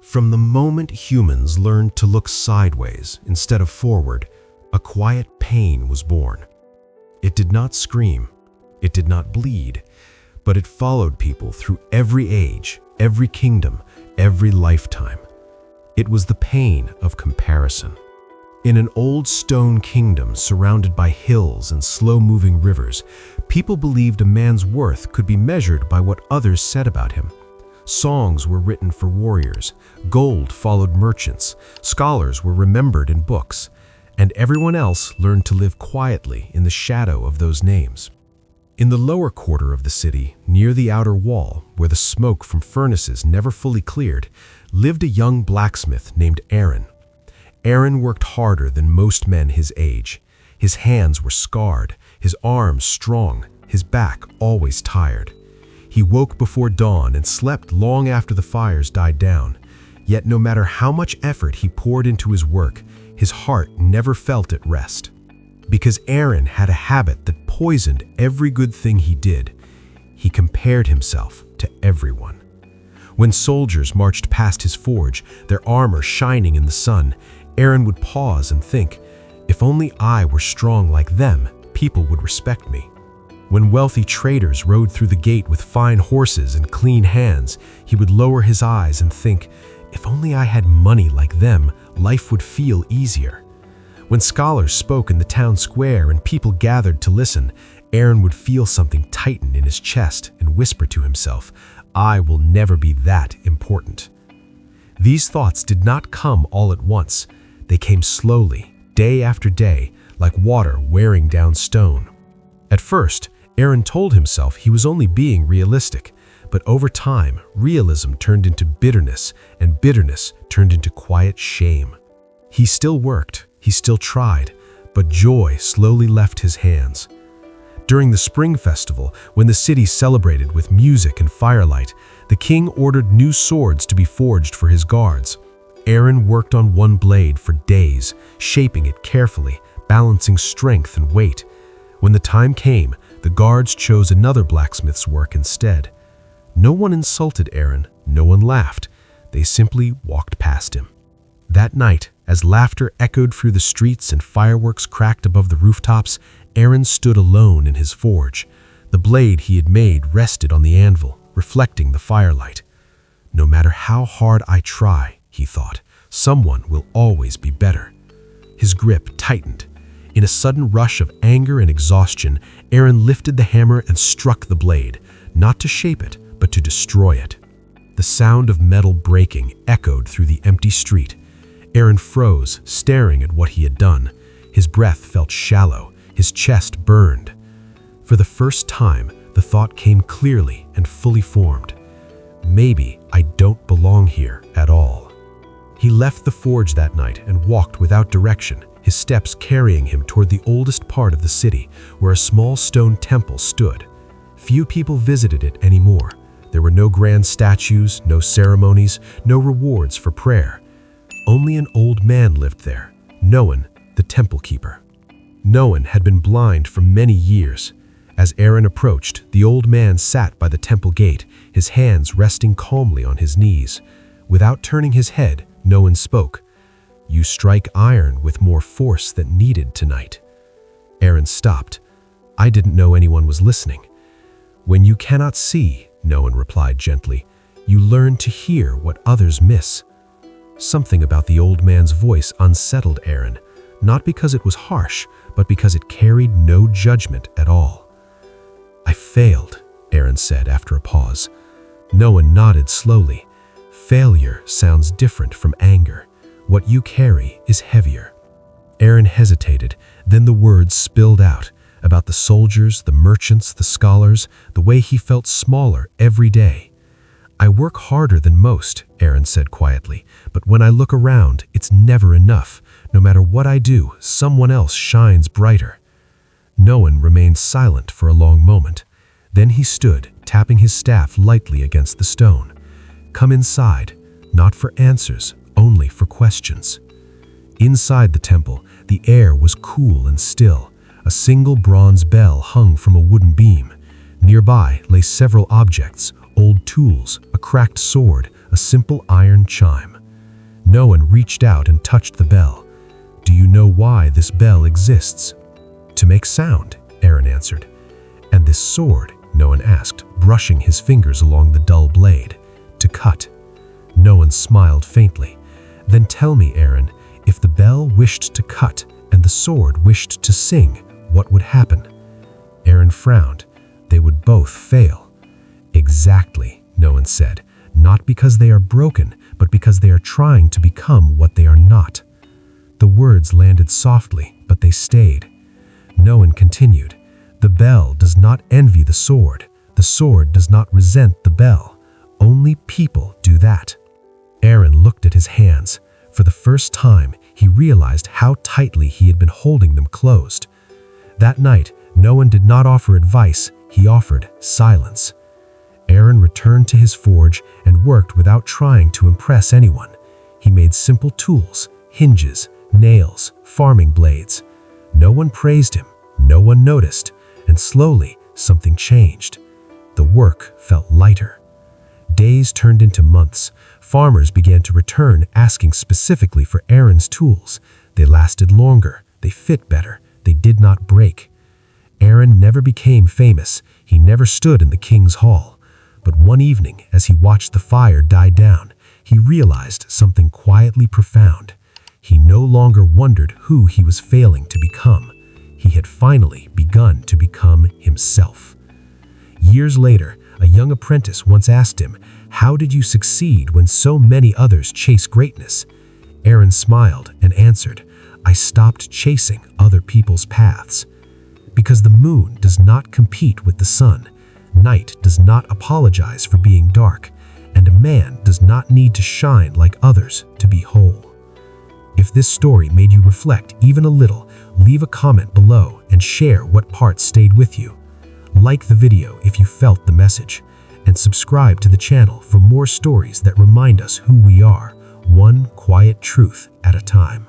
From the moment humans learned to look sideways instead of forward, a quiet pain was born. It did not scream, it did not bleed, but it followed people through every age, every kingdom, every lifetime. It was the pain of comparison. In an old stone kingdom surrounded by hills and slow-moving rivers, people believed a man's worth could be measured by what others said about him. Songs were written for warriors, gold followed merchants, scholars were remembered in books, and everyone else learned to live quietly in the shadow of those names. In the lower quarter of the city, near the outer wall, where the smoke from furnaces never fully cleared, lived a young blacksmith named Aaron. Aaron worked harder than most men his age. His hands were scarred, his arms strong, his back always tired. He woke before dawn and slept long after the fires died down. Yet no matter how much effort he poured into his work, his heart never felt at rest. Because Aaron had a habit that poisoned every good thing he did. He compared himself to everyone. When soldiers marched past his forge, their armor shining in the sun, Aaron would pause and think, if only I were strong like them, people would respect me. When wealthy traders rode through the gate with fine horses and clean hands, he would lower his eyes and think, if only I had money like them, life would feel easier. When scholars spoke in the town square and people gathered to listen, Aaron would feel something tighten in his chest and whisper to himself, I will never be that important. These thoughts did not come all at once. They came slowly, day after day, like water wearing down stone. At first, Aaron told himself he was only being realistic, but over time, realism turned into bitterness, and bitterness turned into quiet shame. He still worked, he still tried, but joy slowly left his hands. During the spring festival, when the city celebrated with music and firelight, the king ordered new swords to be forged for his guards. Aaron worked on one blade for days, shaping it carefully, balancing strength and weight. When the time came, the guards chose another blacksmith's work instead. No one insulted Aaron, no one laughed. They simply walked past him. That night, as laughter echoed through the streets and fireworks cracked above the rooftops, Aaron stood alone in his forge. The blade he had made rested on the anvil, reflecting the firelight. No matter how hard I try, he thought, someone will always be better. His grip tightened. In a sudden rush of anger and exhaustion, Aaron lifted the hammer and struck the blade, not to shape it, but to destroy it. The sound of metal breaking echoed through the empty street. Aaron froze, staring at what he had done. His breath felt shallow, his chest burned. For the first time, the thought came clearly and fully formed. Maybe I don't belong here at all. He left the forge that night and walked without direction, his steps carrying him toward the oldest part of the city, where a small stone temple stood. Few people visited it anymore. There were no grand statues, no ceremonies, no rewards for prayer. Only an old man lived there, Noan, the temple keeper. Noan had been blind for many years. As Aaron approached, the old man sat by the temple gate, his hands resting calmly on his knees. Without turning his head, Noan spoke. You strike iron with more force than needed tonight. Aaron stopped. I didn't know anyone was listening. When you cannot see, Noan replied gently, you learn to hear what others miss. Something about the old man's voice unsettled Aaron, not because it was harsh, but because it carried no judgment at all. I failed, Aaron said after a pause. Noan nodded slowly. Failure sounds different from anger. What you carry is heavier. Aaron hesitated, then the words spilled out, about the soldiers, the merchants, the scholars, the way he felt smaller every day. I work harder than most, Aaron said quietly, but when I look around, it's never enough. No matter what I do, someone else shines brighter. Noan remained silent for a long moment. Then he stood, tapping his staff lightly against the stone. Come inside, not for answers, only for questions. Inside the temple, the air was cool and still. A single bronze bell hung from a wooden beam. Nearby lay several objects, old tools, a cracked sword, a simple iron chime. Noan reached out and touched the bell. "Do you know why this bell exists?" "To make sound," Aaron answered. "And this sword?" Noan asked, brushing his fingers along the dull blade. "To cut." Noan smiled faintly. "Then tell me, Aaron, if the bell wished to cut and the sword wished to sing, what would happen?" Aaron frowned. "They would both fail." "Exactly," Noan said. "Not because they are broken, but because they are trying to become what they are not." The words landed softly, but they stayed. Noan continued, "The bell does not envy the sword. The sword does not resent the bell. Only people do that." Aaron looked at his hands. For the first time, he realized how tightly he had been holding them closed. That night, Noan did not offer advice, he offered silence. Aaron returned to his forge and worked without trying to impress anyone. He made simple tools, hinges, nails, farming blades. No one praised him, no one noticed, and slowly something changed. The work felt lighter. Days turned into months. Farmers began to return asking specifically for Aaron's tools. They lasted longer, they fit better, they did not break. Aaron never became famous, he never stood in the king's hall. But one evening, as he watched the fire die down, he realized something quietly profound. He no longer wondered who he was failing to become. He had finally begun to become himself. Years later, a young apprentice once asked him, "How did you succeed when so many others chase greatness?" Aaron smiled and answered, "I stopped chasing other people's paths." Because the moon does not compete with the sun, night does not apologize for being dark, and a man does not need to shine like others to be whole. If this story made you reflect even a little, leave a comment below and share what part stayed with you. Like the video if you felt the message, and subscribe to the channel for more stories that remind us who we are, one quiet truth at a time.